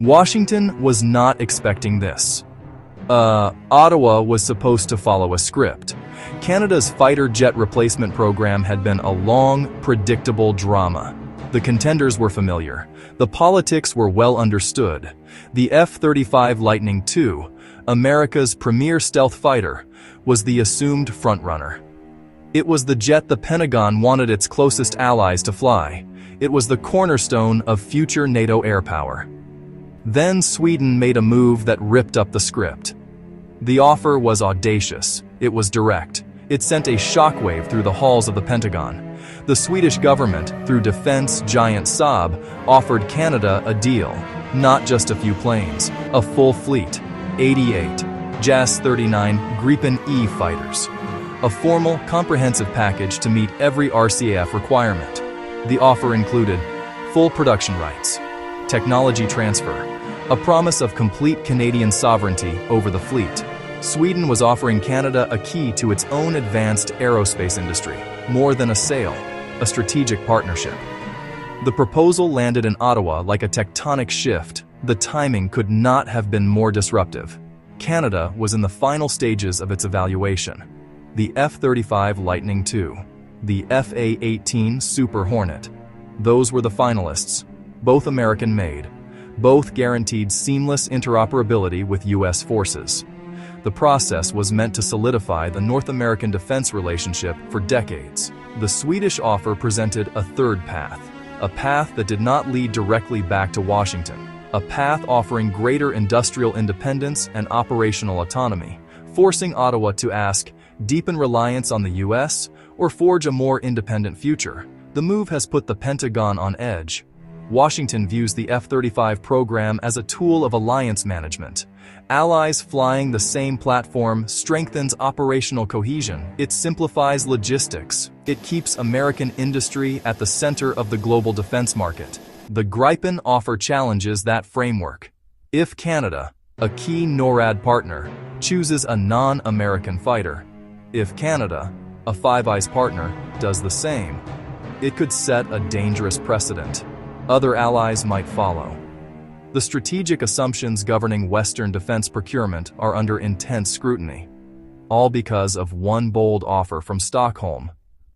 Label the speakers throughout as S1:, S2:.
S1: Washington was not expecting this. Ottawa was supposed to follow a script. Canada's fighter jet replacement program had been a long, predictable drama. The contenders were familiar. The politics were well understood. The F-35 Lightning II, America's premier stealth fighter, was the assumed frontrunner. It was the jet the Pentagon wanted its closest allies to fly. It was the cornerstone of future NATO air power. Then Sweden made a move that ripped up the script. The offer was audacious. It was direct. It sent a shockwave through the halls of the Pentagon. The Swedish government, through defense giant Saab, offered Canada a deal. Not just a few planes, a full fleet, 88 JAS-39 Gripen E fighters. A formal, comprehensive package to meet every RCAF requirement. The offer included full production rights, technology transfer, a promise of complete Canadian sovereignty over the fleet. Sweden was offering Canada a key to its own advanced aerospace industry, more than a sale, a strategic partnership. The proposal landed in Ottawa like a tectonic shift. The timing could not have been more disruptive. Canada was in the final stages of its evaluation. The F-35 Lightning II, the FA-18 Super Hornet. Those were the finalists, both American-made. Both guaranteed seamless interoperability with U.S. forces. The process was meant to solidify the North American defense relationship for decades. The Swedish offer presented a third path, a path that did not lead directly back to Washington, a path offering greater industrial independence and operational autonomy, forcing Ottawa to ask, deepen reliance on the U.S. or forge a more independent future. The move has put the Pentagon on edge. Washington views the F-35 program as a tool of alliance management. Allies flying the same platform strengthens operational cohesion. It simplifies logistics. It keeps American industry at the center of the global defense market. The Gripen offer challenges that framework. If Canada, a key NORAD partner, chooses a non-American fighter, if Canada, a Five Eyes partner, does the same, it could set a dangerous precedent. Other allies might follow. The strategic assumptions governing Western defense procurement are under intense scrutiny, all because of one bold offer from Stockholm.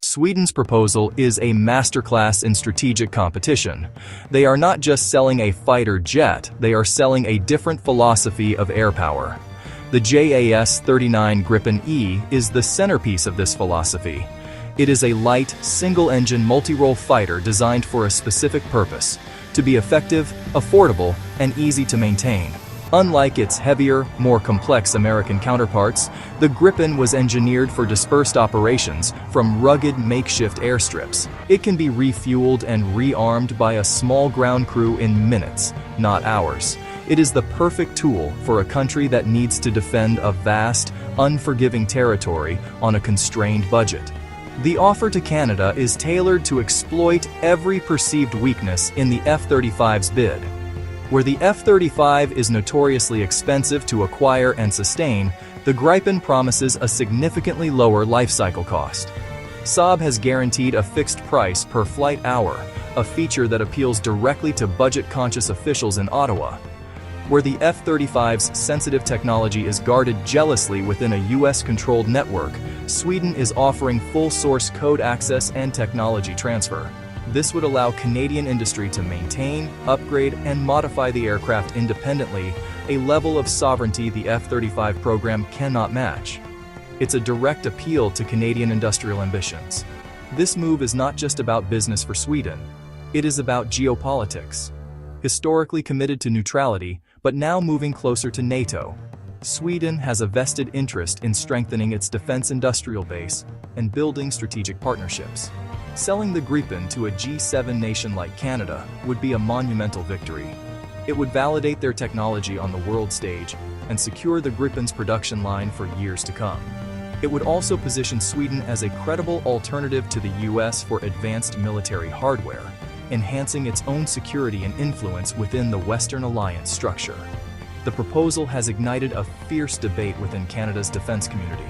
S1: Sweden's proposal is a masterclass in strategic competition. They are not just selling a fighter jet, they are selling a different philosophy of air power. The JAS-39 Gripen E is the centerpiece of this philosophy. It is a light, single-engine, multi-role fighter designed for a specific purpose, to be effective, affordable, and easy to maintain. Unlike its heavier, more complex American counterparts, the Gripen was engineered for dispersed operations from rugged makeshift airstrips. It can be refueled and rearmed by a small ground crew in minutes, not hours. It is the perfect tool for a country that needs to defend a vast, unforgiving territory on a constrained budget. The offer to Canada is tailored to exploit every perceived weakness in the F-35's bid. Where the F-35 is notoriously expensive to acquire and sustain, the Gripen promises a significantly lower lifecycle cost. Saab has guaranteed a fixed price per flight hour, a feature that appeals directly to budget-conscious officials in Ottawa. Where the F-35's sensitive technology is guarded jealously within a US-controlled network, Sweden is offering full source code access and technology transfer. This would allow Canadian industry to maintain, upgrade, and modify the aircraft independently, a level of sovereignty the F-35 program cannot match. It's a direct appeal to Canadian industrial ambitions. This move is not just about business for Sweden. It is about geopolitics. Historically committed to neutrality, but now moving closer to NATO, Sweden has a vested interest in strengthening its defense industrial base and building strategic partnerships. Selling the Gripen to a G7 nation like Canada would be a monumental victory. It would validate their technology on the world stage and secure the Gripen's production line for years to come. It would also position Sweden as a credible alternative to the US for advanced military hardware, enhancing its own security and influence within the Western alliance structure. The proposal has ignited a fierce debate within Canada's defense community.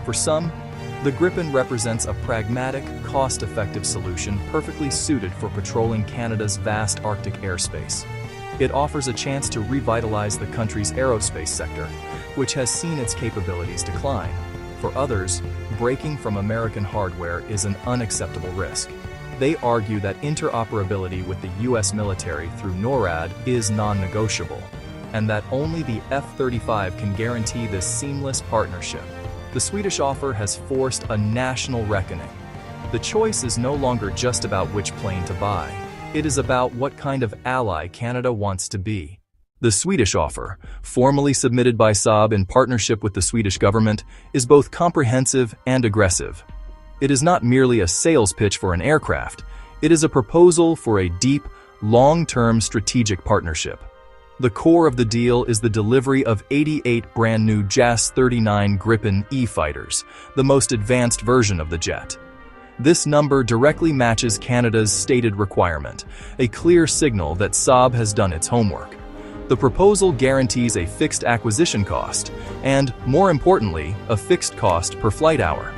S1: For some, the Gripen represents a pragmatic, cost-effective solution perfectly suited for patrolling Canada's vast Arctic airspace. It offers a chance to revitalize the country's aerospace sector, which has seen its capabilities decline. For others, breaking from American hardware is an unacceptable risk. They argue that interoperability with the U.S. military through NORAD is non-negotiable, and that only the F-35 can guarantee this seamless partnership. The Swedish offer has forced a national reckoning. The choice is no longer just about which plane to buy. It is about what kind of ally Canada wants to be. The Swedish offer, formally submitted by Saab in partnership with the Swedish government, is both comprehensive and aggressive. It is not merely a sales pitch for an aircraft, it is a proposal for a deep, long-term strategic partnership. The core of the deal is the delivery of 88 brand-new JAS-39 Gripen E fighters, the most advanced version of the jet. This number directly matches Canada's stated requirement, a clear signal that Saab has done its homework. The proposal guarantees a fixed acquisition cost and, more importantly, a fixed cost per flight hour.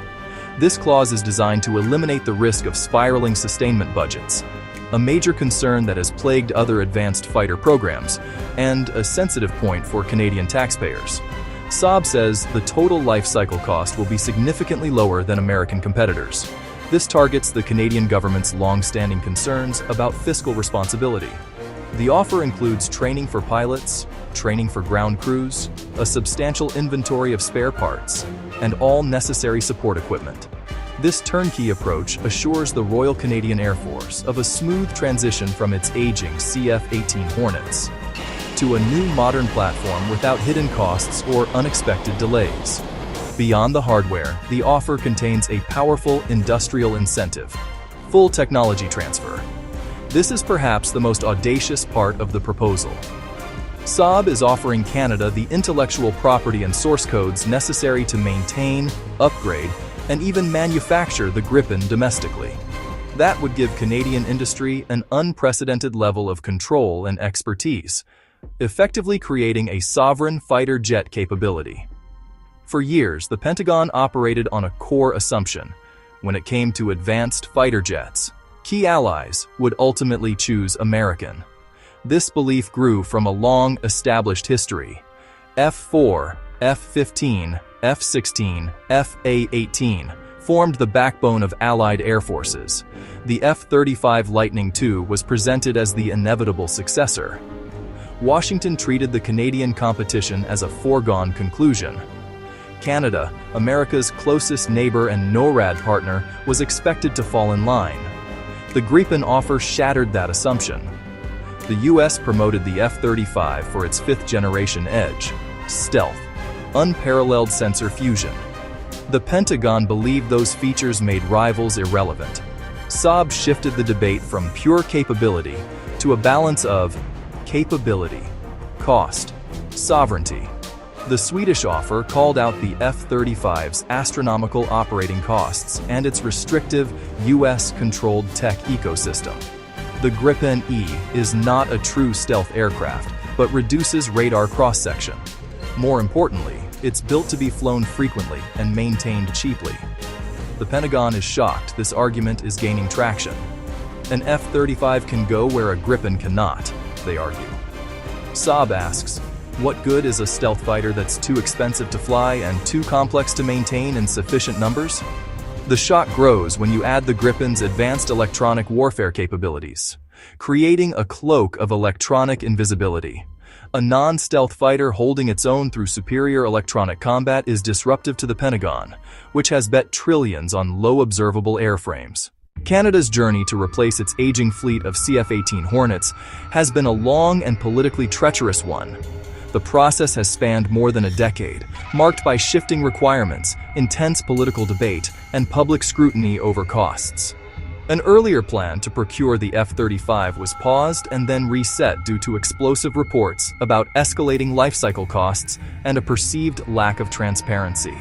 S1: This clause is designed to eliminate the risk of spiraling sustainment budgets, a major concern that has plagued other advanced fighter programs, and a sensitive point for Canadian taxpayers. Saab says the total life cycle cost will be significantly lower than American competitors. This targets the Canadian government's long-standing concerns about fiscal responsibility. The offer includes training for pilots, training for ground crews, a substantial inventory of spare parts, and all necessary support equipment. This turnkey approach assures the Royal Canadian Air Force of a smooth transition from its aging CF-18 Hornets to a new modern platform without hidden costs or unexpected delays. Beyond the hardware, the offer contains a powerful industrial incentive: full technology transfer. This is perhaps the most audacious part of the proposal. Saab is offering Canada the intellectual property and source codes necessary to maintain, upgrade, and even manufacture the Gripen domestically. That would give Canadian industry an unprecedented level of control and expertise, effectively creating a sovereign fighter jet capability. For years, the Pentagon operated on a core assumption: when it came to advanced fighter jets, key allies would ultimately choose American. This belief grew from a long-established history. F-4, F-15, F-16, F-A-18 formed the backbone of Allied air forces. The F-35 Lightning II was presented as the inevitable successor. Washington treated the Canadian competition as a foregone conclusion. Canada, America's closest neighbor and NORAD partner, was expected to fall in line. The Gripen offer shattered that assumption. The U.S. promoted the F-35 for its fifth-generation edge: stealth, unparalleled sensor fusion. The Pentagon believed those features made rivals irrelevant. Saab shifted the debate from pure capability to a balance of capability, cost, sovereignty. The Swedish offer called out the F-35's astronomical operating costs and its restrictive, U.S.-controlled tech ecosystem. The Gripen E is not a true stealth aircraft, but reduces radar cross-section. More importantly, it's built to be flown frequently and maintained cheaply. The Pentagon is shocked this argument is gaining traction. An F-35 can go where a Gripen cannot, they argue. Saab asks, what good is a stealth fighter that's too expensive to fly and too complex to maintain in sufficient numbers? The shock grows when you add the Gripen's advanced electronic warfare capabilities, creating a cloak of electronic invisibility. A non-stealth fighter holding its own through superior electronic combat is disruptive to the Pentagon, which has bet trillions on low-observable airframes. Canada's journey to replace its aging fleet of CF-18 Hornets has been a long and politically treacherous one. The process has spanned more than a decade, marked by shifting requirements, intense political debate, and public scrutiny over costs. An earlier plan to procure the F-35 was paused and then reset due to explosive reports about escalating lifecycle costs and a perceived lack of transparency.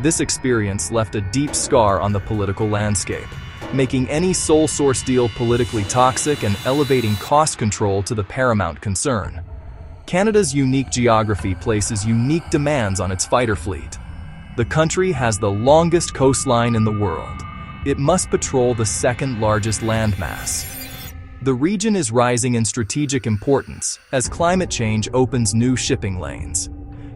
S1: This experience left a deep scar on the political landscape, making any sole source deal politically toxic and elevating cost control to the paramount concern. Canada's unique geography places unique demands on its fighter fleet. The country has the longest coastline in the world. It must patrol the second largest landmass. The region is rising in strategic importance as climate change opens new shipping lanes.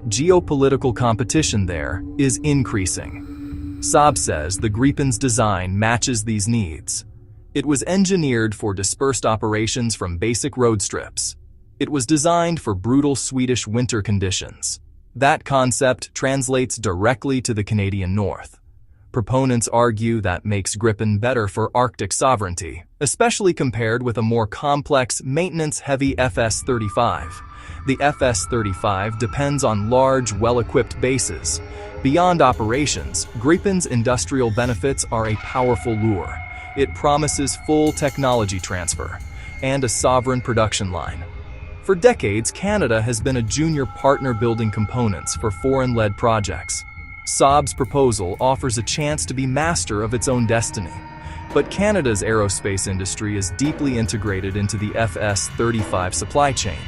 S1: Geopolitical competition there is increasing. Saab says the Gripen's design matches these needs. It was engineered for dispersed operations from basic road strips. It was designed for brutal Swedish winter conditions. That concept translates directly to the Canadian North. Proponents argue that makes Gripen better for Arctic sovereignty, especially compared with a more complex, maintenance-heavy FS-35. The FS-35 depends on large, well-equipped bases. Beyond operations, Gripen's industrial benefits are a powerful lure. It promises full technology transfer and a sovereign production line. For decades, Canada has been a junior partner building components for foreign-led projects. Saab's proposal offers a chance to be master of its own destiny. But Canada's aerospace industry is deeply integrated into the FS-35 supply chain.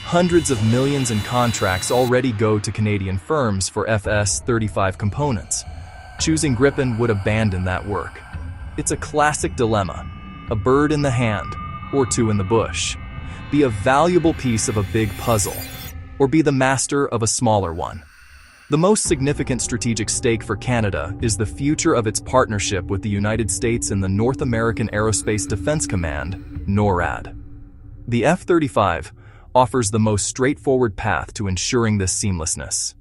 S1: Hundreds of millions in contracts already go to Canadian firms for FS-35 components. Choosing Gripen would abandon that work. It's a classic dilemma: a bird in the hand or two in the bush. Be a valuable piece of a big puzzle, or be the master of a smaller one. The most significant strategic stake for Canada is the future of its partnership with the United States and the North American Aerospace Defense Command, NORAD. The F-35 offers the most straightforward path to ensuring this seamlessness.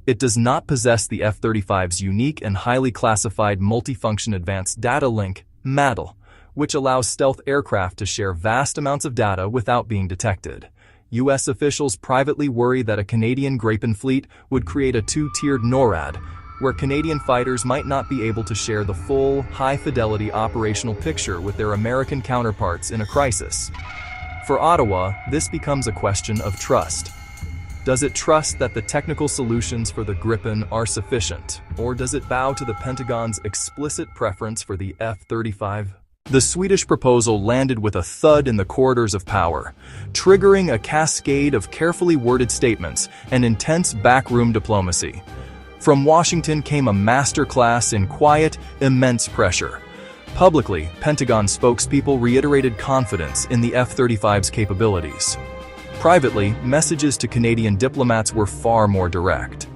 S1: It does not possess the F-35's unique and highly classified Multifunction Advanced Data Link, MADL, which allows stealth aircraft to share vast amounts of data without being detected. U.S. officials privately worry that a Canadian Gripen fleet would create a two-tiered NORAD, where Canadian fighters might not be able to share the full, high-fidelity operational picture with their American counterparts in a crisis. For Ottawa, this becomes a question of trust. Does it trust that the technical solutions for the Gripen are sufficient, or does it bow to the Pentagon's explicit preference for the F-35? The Swedish proposal landed with a thud in the corridors of power, triggering a cascade of carefully worded statements and intense backroom diplomacy. From Washington came a masterclass in quiet, immense pressure. Publicly, Pentagon spokespeople reiterated confidence in the F-35's capabilities. Privately, messages to Canadian diplomats were far more direct.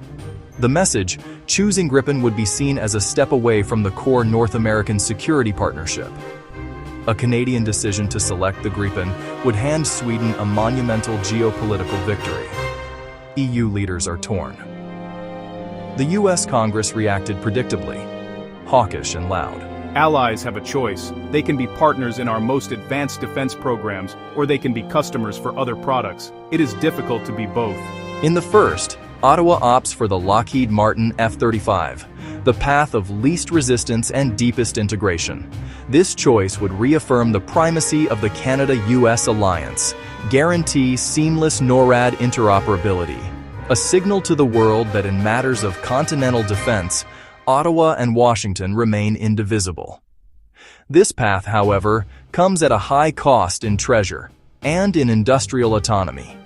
S1: The message, choosing Gripen would be seen as a step away from the core North American security partnership. A Canadian decision to select the Gripen would hand Sweden a monumental geopolitical victory. EU leaders are torn. The US Congress reacted predictably, hawkish and loud.
S2: Allies have a choice. They can be partners in our most advanced defense programs, or they can be customers for other products. It is difficult to be both.
S1: In the first, Ottawa opts for the Lockheed Martin F-35, the path of least resistance and deepest integration. This choice would reaffirm the primacy of the Canada-US alliance, guarantee seamless NORAD interoperability, a signal to the world that in matters of continental defense, Ottawa and Washington remain indivisible. This path, however, comes at a high cost in treasure and in industrial autonomy.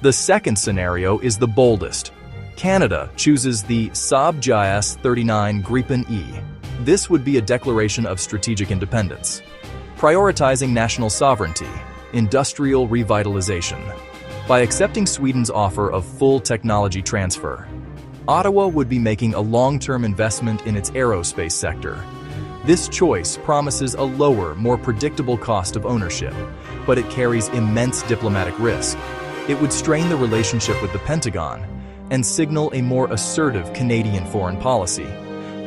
S1: The second scenario is the boldest. Canada chooses the Saab JS-39 Gripen E. This would be a declaration of strategic independence, prioritizing national sovereignty, industrial revitalization. By accepting Sweden's offer of full technology transfer, Ottawa would be making a long-term investment in its aerospace sector. This choice promises a lower, more predictable cost of ownership, but it carries immense diplomatic risk. It would strain the relationship with the Pentagon and signal a more assertive Canadian foreign policy.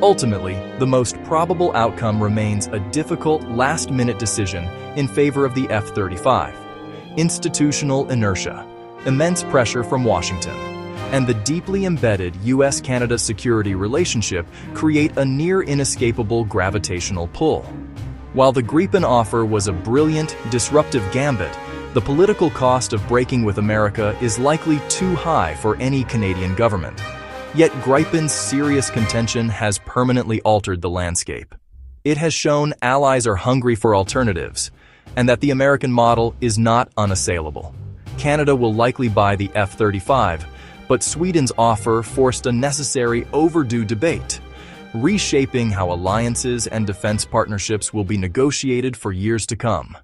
S1: Ultimately, the most probable outcome remains a difficult last-minute decision in favor of the F-35. Institutional inertia, immense pressure from Washington, and the deeply embedded US-Canada security relationship create a near-inescapable gravitational pull. While the Gripen offer was a brilliant, disruptive gambit, the political cost of breaking with America is likely too high for any Canadian government. Yet Gripen's serious contention has permanently altered the landscape. It has shown allies are hungry for alternatives, and that the American model is not unassailable. Canada will likely buy the F-35, but Sweden's offer forced a necessary overdue debate, reshaping how alliances and defense partnerships will be negotiated for years to come.